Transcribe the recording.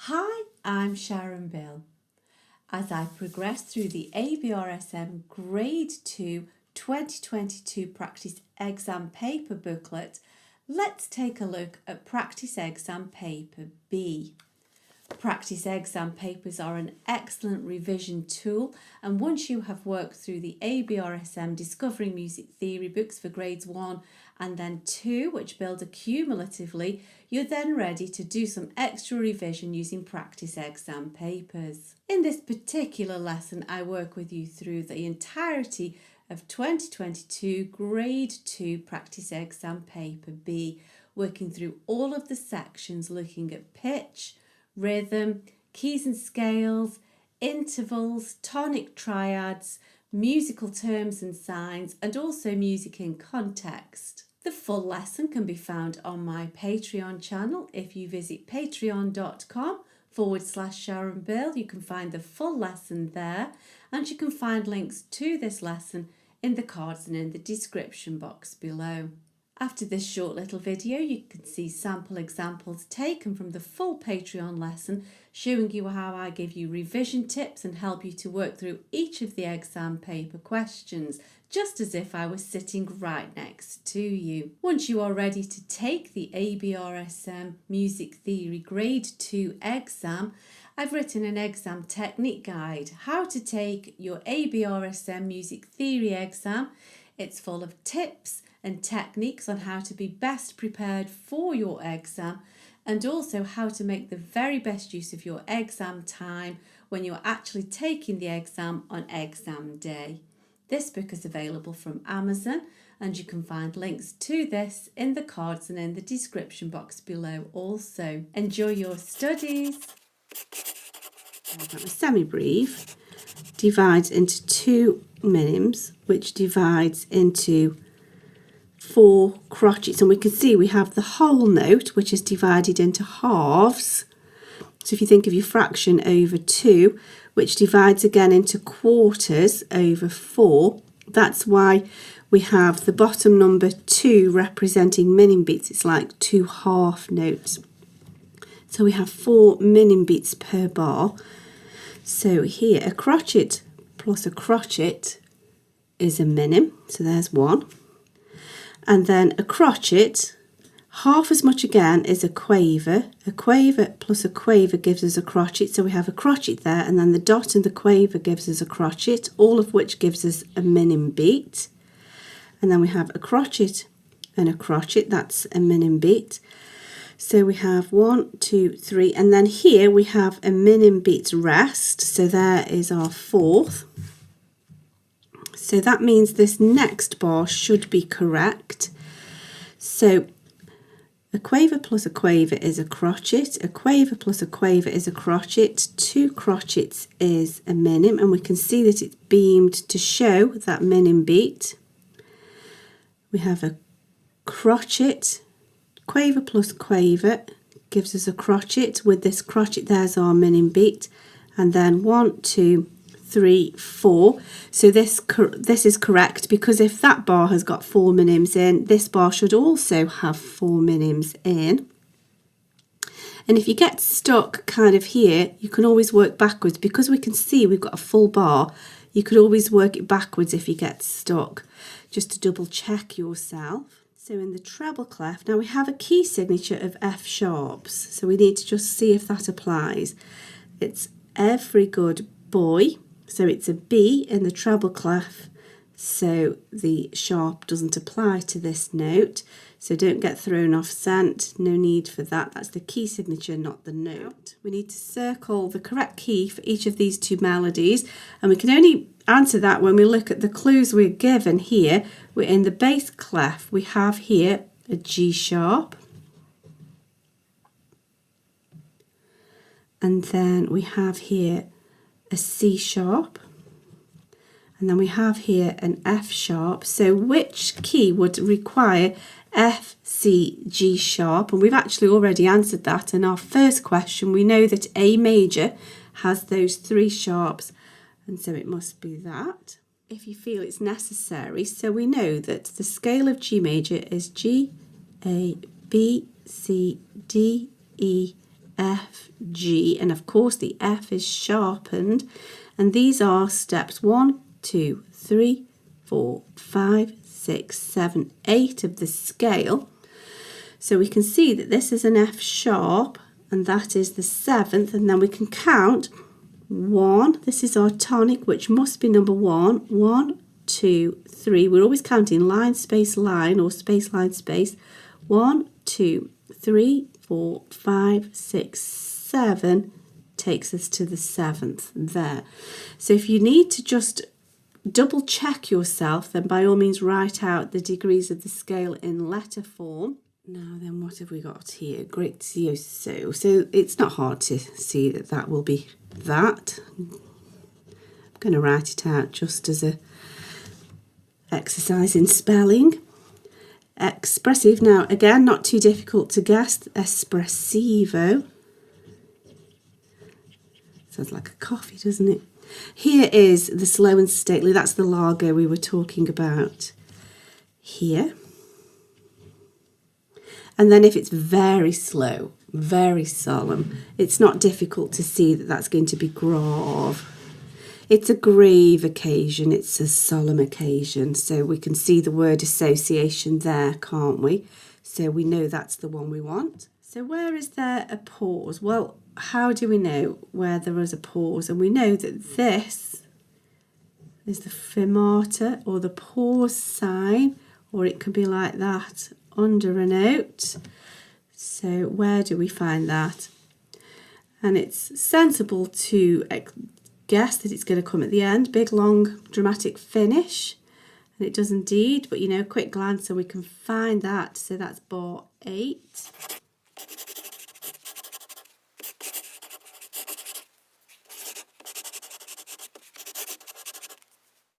Hi, I'm Sharon Bill. As I progress through the ABRSM Grade 2 2022 Practice Exam Paper booklet, let's take a look at Practice Exam Paper B. Practice exam papers are an excellent revision tool, and once you have worked through the ABRSM Discovering Music Theory books for grades 1 and then 2, which build accumulatively, you're then ready to do some extra revision using practice exam papers. In this particular lesson, I work with you through the entirety of 2022 Grade 2 Practice Exam Paper B, working through all of the sections looking at pitch, rhythm, keys and scales, intervals, tonic triads, musical terms and signs, and also music in context. The full lesson can be found on my Patreon channel. If you visit patreon.com/Sharon Bill, you can find the full lesson there, and you can find links to this lesson in the cards and in the description box below. After this short little video, you can see sample examples taken from the full Patreon lesson, showing you how I give you revision tips and help you to work through each of the exam paper questions, just as if I was sitting right next to you. Once you are ready to take the ABRSM Music Theory Grade 2 exam, I've written an exam technique guide, how to take your ABRSM Music Theory exam. It's full of tips and techniques on how to be best prepared for your exam, and also how to make the very best use of your exam time when you're actually taking the exam on exam day. This book is available from Amazon, and you can find links to this in the cards and in the description box below also. Enjoy your studies. A semi-breve divides into two minims, which divides into 4 crotchets, and we can see we have the whole note, which is divided into halves. So if you think of your fraction over 2, which divides again into quarters over 4, that's why we have the bottom number 2 representing minim beats. It's like 2 half notes. So we have 4 minim beats per bar. So here, a crotchet plus a crotchet is a minim, so there's 1. And then a crotchet, half as much again, is a quaver. A quaver plus a quaver gives us a crotchet, so we have a crotchet there, and then the dot and the quaver gives us a crotchet, all of which gives us a minim beat. And then we have a crotchet and a crotchet, that's a minim beat. So we have 1, 2, 3, and then here we have a minim beat rest, so there is our 4th. So that means this next bar should be correct. So a quaver plus a quaver is a crotchet, a quaver plus a quaver is a crotchet, 2 crotchets is a minim, and we can see that it's beamed to show that minim beat. We have a crotchet, quaver plus quaver gives us a crotchet. With this crotchet, there's our minim beat, and then 1, 2, 3, 4. So this is correct, because if that bar has got 4 minims in, this bar should also have 4 minims in. And if you get stuck kind of here, you can always work backwards. Because we can see we've got a full bar, you could always work it backwards if you get stuck, just to double check yourself. So in the treble clef, now we have a key signature of F sharps, so we need to just see if that applies. It's every good boy. So it's a B in the treble clef, so the sharp doesn't apply to this note. So don't get thrown off scent, no need for that. That's the key signature, not the note. We need to circle the correct key for each of these 2 melodies, and we can only answer that when we look at the clues we're given here. We're in the bass clef. We have here a G sharp, and then we have here a C sharp, and then we have here an F sharp. So which key would require F, C, G sharp? And we've actually already answered that in our first question. We know that A major has those 3 sharps, and so it must be that, if you feel it's necessary. So we know that the scale of G major is G, A, B, C, D, E, F, G, and of course the F is sharpened, and these are steps 1, 2, 3, 4, 5, 6, 7, 8 of the scale. So we can see that this is an F sharp, and that is the 7th, and then we can count 1, this is our tonic, which must be number 1, 1, 2, 3, we're always counting line, space, line, or space, line, space, 1, 2, 3, 4, 5, 6, 7, takes us to the 7th there. So if you need to just double check yourself, then by all means write out the degrees of the scale in letter form. Now then, what have we got here? Grazioso. So it's not hard to see that that will be that. I'm going to write it out just as a exercise in spelling. Expressive. Now again, not too difficult to guess. Espressivo. Sounds like a coffee, doesn't it? Here is the slow and stately. That's the largo we were talking about here. And then if it's very slow, very solemn, it's not difficult to see that that's going to be grave. It's a grave occasion, it's a solemn occasion. So we can see the word association there, can't we? So we know that's the one we want. So where is there a pause? Well, how do we know where there is a pause? And we know that this is the fermata or the pause sign, or it could be like that under a note. So where do we find that? And it's sensible to guess that it's going to come at the end. Big, long, dramatic finish. And it does indeed, but you know, quick glance and we can find that. So that's bar 8.